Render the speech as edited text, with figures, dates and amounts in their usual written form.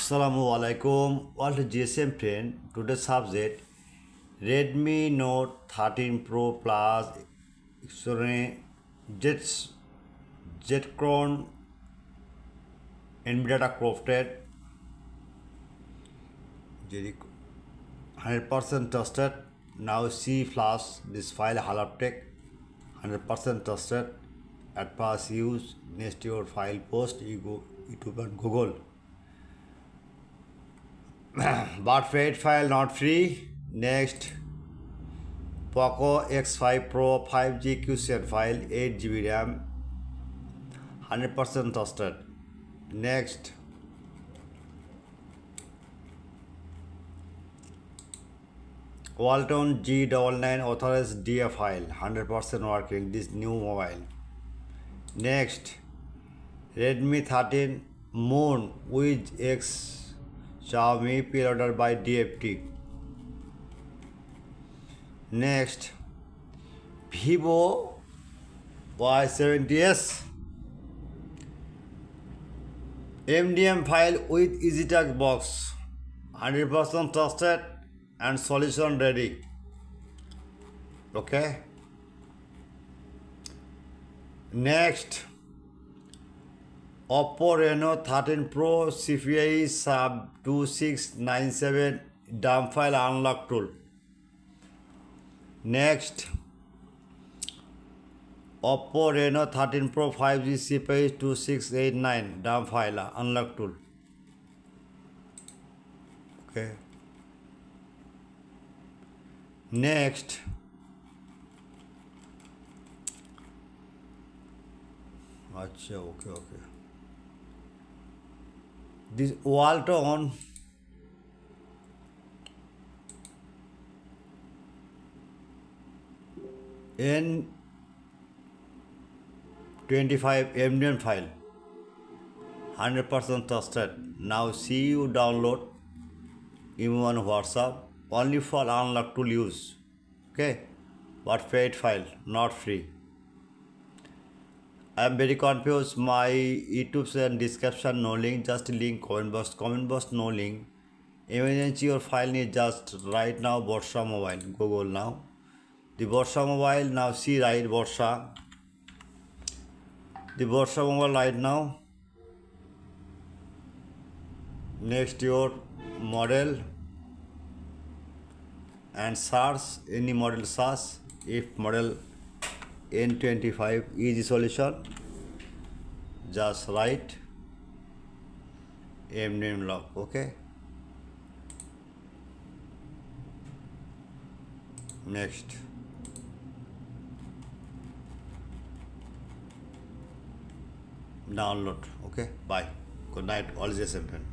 Assalamu alaikum. What GSM friend? Today's subject Redmi Note 13 Pro Plus Jets Jetcron NVIDIA crafted 100% trusted. Now see flash this file halaptek 100% trusted. At first use next your file post you go YouTube and Google. But fade file not free. Next POCO X5 Pro 5G QCN file 8GB RAM 100% trusted. Next Walton G99 authorized DA file 100% working this new mobile. Next Redmi 13 Moon with X Xiaomi pre-order by DFT. Next Vivo Y70s MDM file with EasyTag box 100% trusted and solution ready. Okay. Next OPPO Reno 13 Pro CPH2697 dump file unlock tool. Next OPPO Reno 13 Pro 5G CPH2689 dump file unlock tool. Okay. Next okay. This Walton N25 MDN file 100% trusted. Now see you download email on WhatsApp only for unlock tool use. Okay, but paid file not free. I am very confused. My YouTube and description no link, just link comment box no link. Emergency your file need just right now Borsha Mobile. Google now. The Borsha Mobile now see right Borsha. The Borsha Mobile right now. Next your model and search any model search. If model N25 easy solution, just write MDM lock. Okay. Next download. Okay, bye, good night, all GSM friend.